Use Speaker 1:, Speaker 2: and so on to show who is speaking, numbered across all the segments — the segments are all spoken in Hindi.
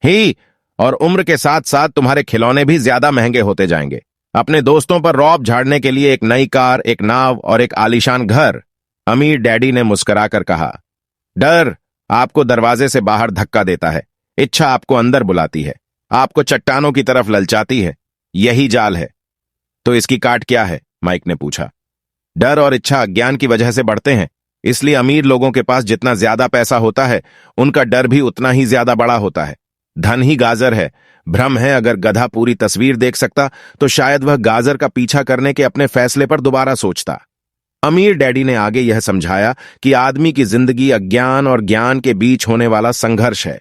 Speaker 1: ही और उम्र के साथ साथ तुम्हारे खिलौने भी ज्यादा महंगे होते जाएंगे। अपने दोस्तों पर रौब झाड़ने के लिए एक नई कार, एक नाव और एक आलीशान घर। अमीर डैडी ने मुस्कुराकर कहा। डर आपको दरवाजे से बाहर धक्का देता है, इच्छा आपको अंदर बुलाती है, आपको चट्टानों की तरफ ललचाती है। यही जाल है। तो इसकी काट क्या है? माइक ने पूछा। डर और इच्छा अज्ञान की वजह से बढ़ते हैं, इसलिए अमीर लोगों के पास जितना ज्यादा पैसा होता है उनका डर भी उतना ही ज्यादा बड़ा होता है। धन ही गाजर है। भ्रम है, अगर गधा पूरी तस्वीर देख सकता तो शायद वह गाजर का पीछा करने के अपने फैसले पर दोबारा सोचता। अमीर डैडी ने आगे यह समझाया कि आदमी की जिंदगी अज्ञान और ज्ञान के बीच होने वाला संघर्ष है।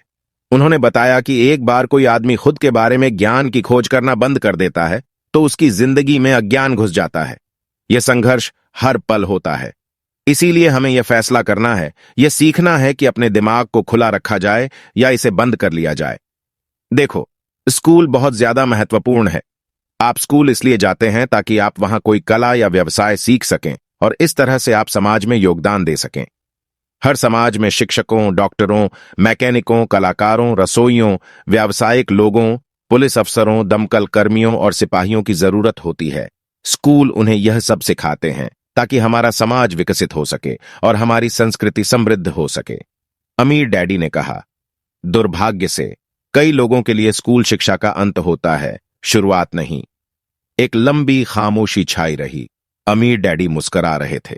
Speaker 1: उन्होंने बताया कि एक बार कोई आदमी खुद के बारे में ज्ञान की खोज करना बंद कर देता है तो उसकी जिंदगी में अज्ञान घुस जाता है। यह संघर्ष हर पल होता है। इसीलिए हमें यह फैसला करना है, यह सीखना है कि अपने दिमाग को खुला रखा जाए या इसे बंद कर लिया जाए। देखो, स्कूल बहुत ज्यादा महत्वपूर्ण है। आप स्कूल इसलिए जाते हैं ताकि आप वहां कोई कला या व्यवसाय सीख सकें और इस तरह से आप समाज में योगदान दे सकें। हर समाज में शिक्षकों, डॉक्टरों, मैकेनिकों, कलाकारों, रसोइयों, व्यावसायिक लोगों, पुलिस अफसरों, दमकल कर्मियों और सिपाहियों की जरूरत होती है। स्कूल उन्हें यह सब सिखाते हैं ताकि हमारा समाज विकसित हो सके और हमारी संस्कृति समृद्ध हो सके। अमीर डैडी ने कहा। दुर्भाग्य से कई लोगों के लिए स्कूल शिक्षा का अंत होता है, शुरुआत नहीं। एक लंबी खामोशी छाई रही। अमीर डैडी मुस्कुरा रहे थे।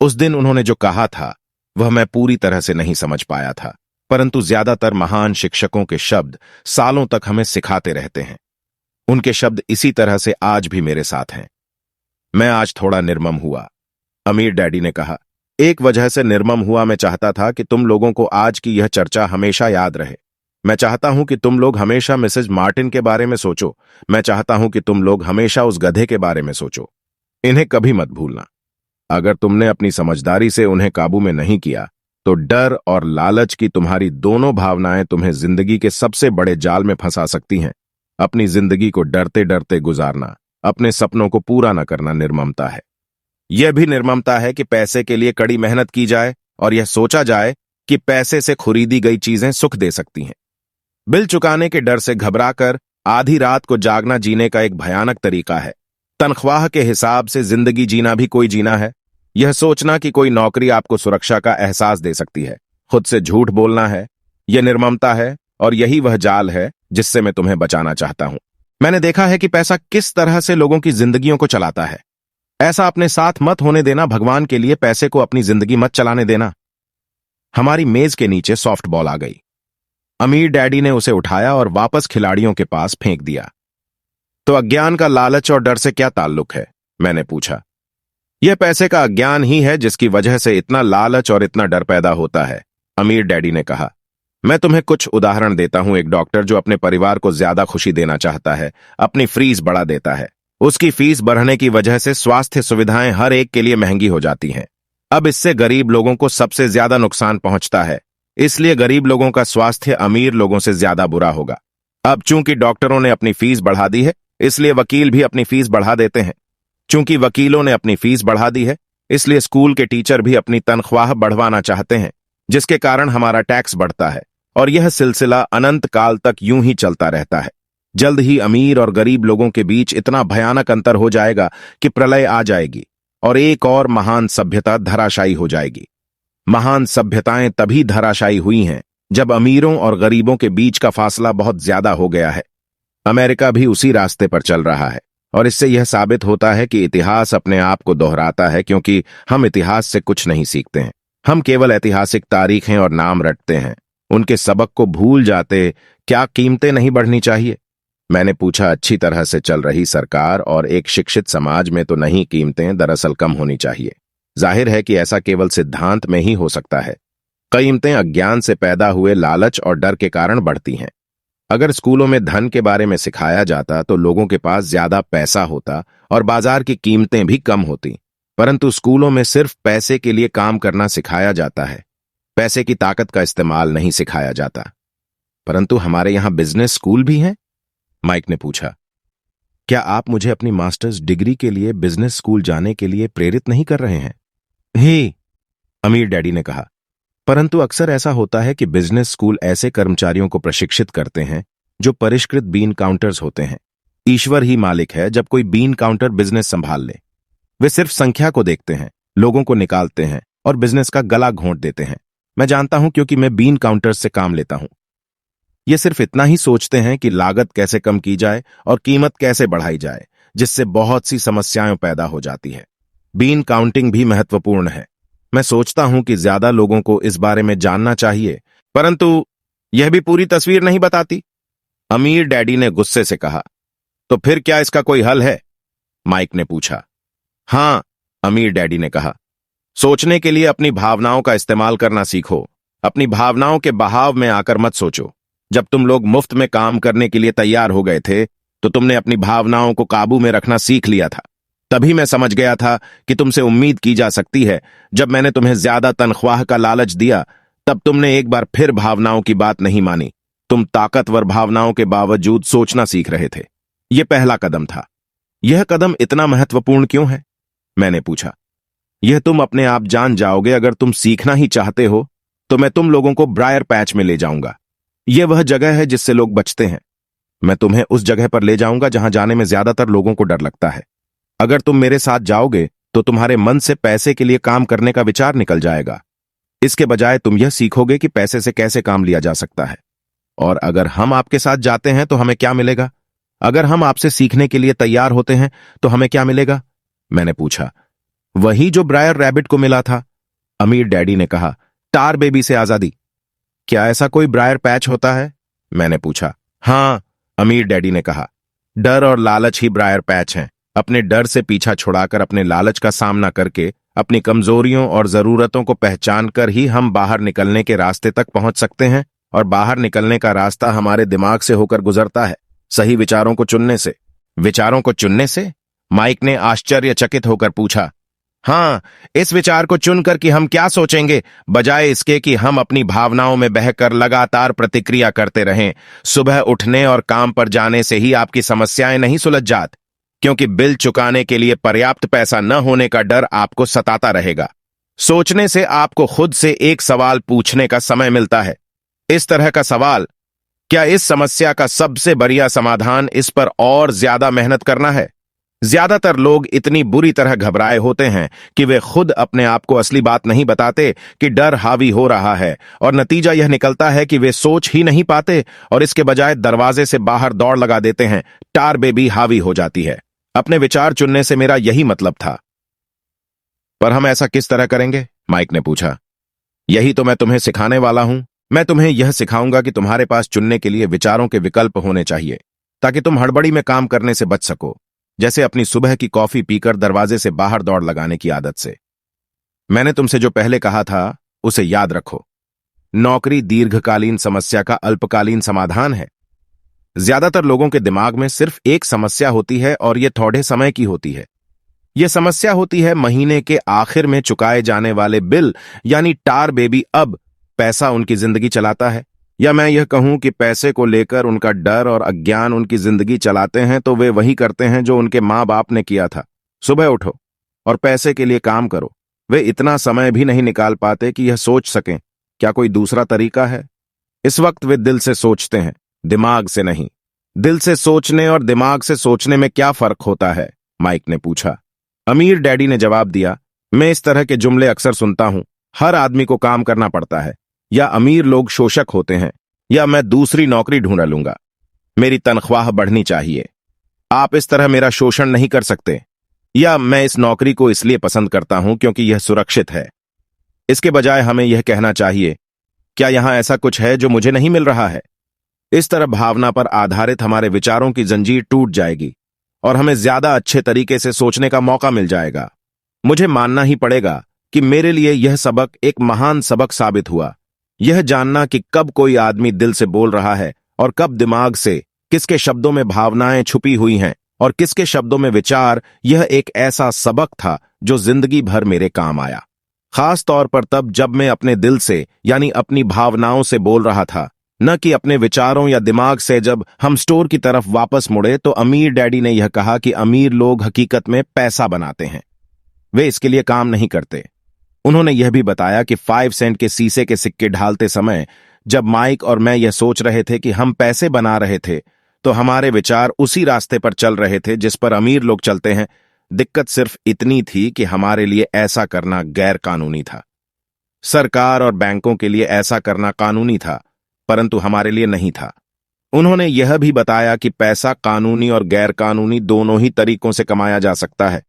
Speaker 1: उस दिन उन्होंने जो कहा था वह मैं पूरी तरह से नहीं समझ पाया था, परंतु ज्यादातर महान शिक्षकों के शब्द सालों तक हमें सिखाते रहते हैं। उनके शब्द इसी तरह से आज भी मेरे साथ हैं। मैं आज थोड़ा निर्मम हुआ, अमीर डैडी ने कहा। एक वजह से निर्मम हुआ, मैं चाहता था कि तुम लोगों को आज की यह चर्चा हमेशा याद रहे। मैं चाहता हूं कि तुम लोग हमेशा मिसेज मार्टिन के बारे में सोचो। मैं चाहता हूं कि तुम लोग हमेशा उस गधे के बारे में सोचो। इन्हें कभी मत भूलना। अगर तुमने अपनी समझदारी से उन्हें काबू में नहीं किया तो डर और लालच की तुम्हारी दोनों भावनाएं तुम्हें जिंदगी के सबसे बड़े जाल में फंसा सकती हैं। अपनी जिंदगी को डरते डरते गुजारना, अपने सपनों को पूरा न करना निर्ममता है। यह भी निर्ममता है कि पैसे के लिए कड़ी मेहनत की जाए और यह सोचा जाए कि पैसे से खरीदी गई चीजें सुख दे सकती हैं। बिल चुकाने के डर से घबराकर आधी रात को जागना जीने का एक भयानक तरीका है। तनख्वाह के हिसाब से जिंदगी जीना भी कोई जीना है। यह सोचना कि कोई नौकरी आपको सुरक्षा का एहसास दे सकती है, खुद से झूठ बोलना है, यह निर्ममता है और यही वह जाल है जिससे मैं तुम्हें बचाना चाहता हूं। मैंने देखा है कि पैसा किस तरह से लोगों की जिंदगियों को चलाता है। ऐसा अपने साथ मत होने देना। भगवान के लिए पैसे को अपनी जिंदगी मत चलाने देना। हमारी मेज के नीचे सॉफ्ट बॉल आ गई। अमीर डैडी ने उसे उठाया और वापस खिलाड़ियों के पास फेंक दिया। तो अज्ञान का लालच और डर से क्या ताल्लुक है? मैंने पूछा। यह पैसे का अज्ञान ही है जिसकी वजह से इतना लालच और इतना डर पैदा होता है, अमीर डैडी ने कहा। मैं तुम्हें कुछ उदाहरण देता हूं। एक डॉक्टर जो अपने परिवार को ज्यादा खुशी देना चाहता है, अपनी फीस बढ़ा देता है। उसकी फीस बढ़ने की वजह से स्वास्थ्य सुविधाएं हर एक के लिए महंगी हो जाती हैं। अब इससे गरीब लोगों को सबसे ज्यादा नुकसान पहुंचता है, इसलिए गरीब लोगों का स्वास्थ्य अमीर लोगों से ज्यादा बुरा होगा। अब चूंकि डॉक्टरों ने अपनी फीस बढ़ा दी है, इसलिए वकील भी अपनी फीस बढ़ा देते हैं। चूंकि वकीलों ने अपनी फीस बढ़ा दी है, इसलिए स्कूल के टीचर भी अपनी तनख्वाह बढ़वाना चाहते हैं, जिसके कारण हमारा टैक्स बढ़ता है और यह सिलसिला अनंत काल तक यूं ही चलता रहता है। जल्द ही अमीर और गरीब लोगों के बीच इतना भयानक अंतर हो जाएगा कि प्रलय आ जाएगी और एक और महान सभ्यता धराशायी हो जाएगी। महान सभ्यताएं तभी धराशायी हुई हैं जब अमीरों और गरीबों के बीच का फासला बहुत ज्यादा हो गया है। अमेरिका भी उसी रास्ते पर चल रहा है और इससे यह साबित होता है कि इतिहास अपने आप को दोहराता है, क्योंकि हम इतिहास से कुछ नहीं सीखते हैं। हम केवल ऐतिहासिक तारीखें और नाम रटते हैं, उनके सबक को भूल जाते। क्या कीमतें नहीं बढ़नी चाहिए? मैंने पूछा। अच्छी तरह से चल रही सरकार और एक शिक्षित समाज में तो नहीं, कीमतें दरअसल कम होनी चाहिए। जाहिर है कि ऐसा केवल सिद्धांत में ही हो सकता है। कीमतें अज्ञान से पैदा हुए लालच और डर के कारण बढ़ती हैं। अगर स्कूलों में धन के बारे में सिखाया जाता तो लोगों के पास ज्यादा पैसा होता और बाजार की कीमतें भी कम होती, परंतु स्कूलों में सिर्फ पैसे के लिए काम करना सिखाया जाता है। पैसे की ताकत का इस्तेमाल नहीं सिखाया जाता। परंतु हमारे यहां बिजनेस स्कूल भी हैं? माइक ने पूछा। क्या आप मुझे अपनी मास्टर्स डिग्री के लिए बिजनेस स्कूल जाने के लिए प्रेरित नहीं कर रहे हैं? हे, अमीर डैडी ने कहा। परंतु अक्सर ऐसा होता है कि बिजनेस स्कूल ऐसे कर्मचारियों को प्रशिक्षित करते हैं जो परिष्कृत बीन काउंटर्स होते हैं। ईश्वर ही मालिक है जब कोई बीन काउंटर बिजनेस संभाल ले। वे सिर्फ संख्या को देखते हैं, लोगों को निकालते हैं और बिजनेस का गला घोंट देते हैं। मैं जानता हूं क्योंकि मैं बीन काउंटर्स से काम लेता हूं। ये सिर्फ इतना ही सोचते हैं कि लागत कैसे कम की जाए और कीमत कैसे बढ़ाई जाए, जिससे बहुत सी समस्याएं पैदा हो जाती है। बीन काउंटिंग भी महत्वपूर्ण है। मैं सोचता हूं कि ज्यादा लोगों को इस बारे में जानना चाहिए, परंतु यह भी पूरी तस्वीर नहीं बताती। अमीर डैडी ने गुस्से से कहा। तो फिर क्या इसका कोई हल है? माइक ने पूछा। हां, अमीर डैडी ने कहा। सोचने के लिए अपनी भावनाओं का इस्तेमाल करना सीखो। अपनी भावनाओं के बहाव में आकर मत सोचो। जब तुम लोग मुफ्त में काम करने के लिए तैयार हो गए थे तो तुमने अपनी भावनाओं को काबू में रखना सीख लिया था। तभी मैं समझ गया था कि तुमसे उम्मीद की जा सकती है। जब मैंने तुम्हें ज्यादा तनख्वाह का लालच दिया तब तुमने एक बार फिर भावनाओं की बात नहीं मानी। तुम ताकतवर भावनाओं के बावजूद सोचना सीख रहे थे। यह पहला कदम था। यह कदम इतना महत्वपूर्ण क्यों है? मैंने पूछा। यह तुम अपने आप जान जाओगे। अगर तुम सीखना ही चाहते हो तो मैं तुम लोगों को ब्रायर पैच में ले जाऊंगा। यह वह जगह है जिससे लोग बचते हैं। मैं तुम्हें उस जगह पर ले जाऊंगा जहां जाने में ज्यादातर लोगों को डर लगता है। अगर तुम मेरे साथ जाओगे तो तुम्हारे मन से पैसे के लिए काम करने का विचार निकल जाएगा। इसके बजाय तुम यह सीखोगे कि पैसे से कैसे काम लिया जा सकता है। और अगर हम आपके साथ जाते हैं तो हमें क्या मिलेगा? अगर हम आपसे सीखने के लिए तैयार होते हैं तो हमें क्या मिलेगा? मैंने पूछा। वही जो ब्रायर रैबिट को मिला था, अमीर डैडी ने कहा। टार बेबी से आजादी। क्या ऐसा कोई ब्रायर पैच होता है? मैंने पूछा। हां, अमीर डैडी ने कहा। डर और लालच ही ब्रायर पैच हैं। अपने डर से पीछा छुड़ाकर अपने लालच का सामना करके अपनी कमजोरियों और जरूरतों को पहचान कर ही हम बाहर निकलने के रास्ते तक पहुंच सकते हैं। और बाहर निकलने का रास्ता हमारे दिमाग से होकर गुजरता है, सही विचारों को चुनने से। विचारों को चुनने से? माइक ने आश्चर्यचकित होकर पूछा। हां, इस विचार को चुनकर कि हम क्या सोचेंगे, बजाय इसके कि हम अपनी भावनाओं में बहकर लगातार प्रतिक्रिया करते रहें। सुबह उठने और काम पर जाने से ही आपकी समस्याएं नहीं सुलझ जात, क्योंकि बिल चुकाने के लिए पर्याप्त पैसा न होने का डर आपको सताता रहेगा। सोचने से आपको खुद से एक सवाल पूछने का समय मिलता है। इस तरह का सवाल, क्या इस समस्या का सबसे बढ़िया समाधान इस पर और ज्यादा मेहनत करना है? ज्यादातर लोग इतनी बुरी तरह घबराए होते हैं कि वे खुद अपने आप को असली बात नहीं बताते कि डर हावी हो रहा है, और नतीजा यह निकलता है कि वे सोच ही नहीं पाते और इसके बजाय दरवाजे से बाहर दौड़ लगा देते हैं। टार बेबी हावी हो जाती है। अपने विचार चुनने से मेरा यही मतलब था। पर हम ऐसा किस तरह करेंगे? माइक ने पूछा। यही तो मैं तुम्हें सिखाने वाला हूं। मैं तुम्हें यह सिखाऊंगा कि तुम्हारे पास चुनने के लिए विचारों के विकल्प होने चाहिए, ताकि तुम हड़बड़ी में काम करने से बच सको, जैसे अपनी सुबह की कॉफी पीकर दरवाजे से बाहर दौड़ लगाने की आदत से। मैंने तुमसे जो पहले कहा था उसे याद रखो। नौकरी दीर्घकालीन समस्या का अल्पकालीन समाधान है। ज्यादातर लोगों के दिमाग में सिर्फ एक समस्या होती है और यह थोड़े समय की होती है। यह समस्या होती है महीने के आखिर में चुकाए जाने वाले बिल, यानी टार बेबी। अब पैसा उनकी जिंदगी चलाता है, या मैं यह कहूं कि पैसे को लेकर उनका डर और अज्ञान उनकी जिंदगी चलाते हैं। तो वे वही करते हैं जो उनके माँ बाप ने किया था। सुबह उठो और पैसे के लिए काम करो। वे इतना समय भी नहीं निकाल पाते कि यह सोच सकें क्या कोई दूसरा तरीका है। इस वक्त वे दिल से सोचते हैं, दिमाग से नहीं। दिल से सोचने और दिमाग से सोचने में क्या फर्क होता है? माइक ने पूछा। अमीर डैडी ने जवाब दिया। मैं इस तरह के जुमले अक्सर सुनता हूं। हर आदमी को काम करना पड़ता है, या अमीर लोग शोषक होते हैं, या मैं दूसरी नौकरी ढूंढ लूंगा। मेरी तनख्वाह बढ़नी चाहिए। आप इस तरह मेरा शोषण नहीं कर सकते। या मैं इस नौकरी को इसलिए पसंद करता हूं क्योंकि यह सुरक्षित है। इसके बजाय हमें यह कहना चाहिए, क्या यहां ऐसा कुछ है जो मुझे नहीं मिल रहा है? इस तरह भावना पर आधारित हमारे विचारों की जंजीर टूट जाएगी और हमें ज्यादा अच्छे तरीके से सोचने का मौका मिल जाएगा। मुझे मानना ही पड़ेगा कि मेरे लिए यह सबक एक महान सबक साबित हुआ। यह जानना कि कब कोई आदमी दिल से बोल रहा है और कब दिमाग से, किसके शब्दों में भावनाएं छुपी हुई हैं और किसके शब्दों में विचार, यह एक ऐसा सबक था जो जिंदगी भर मेरे काम आया। खास तौर पर तब जब मैं अपने दिल से, यानी अपनी भावनाओं से बोल रहा था, न कि अपने विचारों या दिमाग से। जब हम स्टोर की तरफ वापस मुड़े तो अमीर डैडी ने यह कहा कि अमीर लोग हकीकत में पैसा बनाते हैं, वे इसके लिए काम नहीं करते। उन्होंने यह भी बताया कि 5 सेंट के शीशे के सिक्के ढालते समय जब माइक और मैं यह सोच रहे थे कि हम पैसे बना रहे थे, तो हमारे विचार उसी रास्ते पर चल रहे थे जिस पर अमीर लोग चलते हैं। दिक्कत सिर्फ इतनी थी कि हमारे लिए ऐसा करना गैर कानूनी था। सरकार और बैंकों के लिए ऐसा करना कानूनी था, परंतु हमारे लिए नहीं था। उन्होंने यह भी बताया कि पैसा कानूनी और गैर कानूनी दोनों ही तरीकों से कमाया जा सकता है।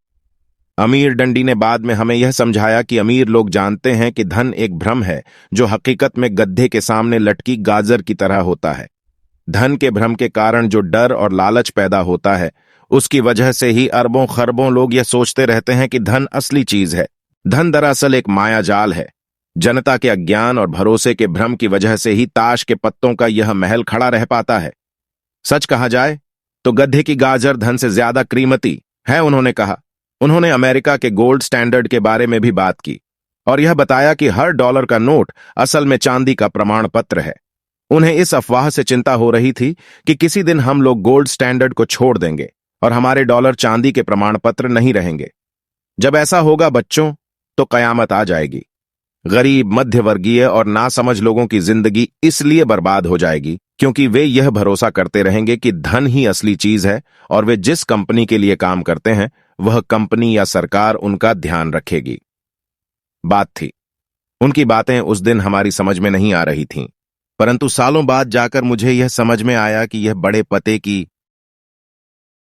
Speaker 1: अमीर डंडी ने बाद में हमें यह समझाया कि अमीर लोग जानते हैं कि धन एक भ्रम है जो हकीकत में गड्ढे के सामने लटकी गाजर की तरह होता है। धन के भ्रम के कारण जो डर और लालच पैदा होता है, उसकी वजह से ही अरबों खरबों लोग यह सोचते रहते हैं कि धन असली चीज है। धन दरअसल एक मायाजाल है। जनता के अज्ञान और भरोसे के भ्रम की वजह से ही ताश के पत्तों का यह महल खड़ा रह पाता है। सच कहा जाए तो गड्ढे की गाजर धन से ज्यादा कीमती है, उन्होंने कहा। उन्होंने अमेरिका के गोल्ड स्टैंडर्ड के बारे में भी बात की और यह बताया कि हर डॉलर का नोट असल में चांदी का प्रमाण पत्र है। उन्हें इस अफवाह से चिंता हो रही थी कि किसी दिन हम लोग गोल्ड स्टैंडर्ड को छोड़ देंगे और हमारे डॉलर चांदी के प्रमाण पत्र नहीं रहेंगे। जब ऐसा होगा बच्चों, तो कयामत आ जाएगी। गरीब, मध्यवर्गीय और नासमझ लोगों की जिंदगी इसलिए बर्बाद हो जाएगी क्योंकि वे यह भरोसा करते रहेंगे कि धन ही असली चीज है और वे जिस कंपनी के लिए काम करते हैं वह कंपनी या सरकार उनका ध्यान रखेगी। बात थी, उनकी बातें उस दिन हमारी समझ में नहीं आ रही थीं, परंतु सालों बाद जाकर मुझे यह समझ में आया कि यह बड़े पते की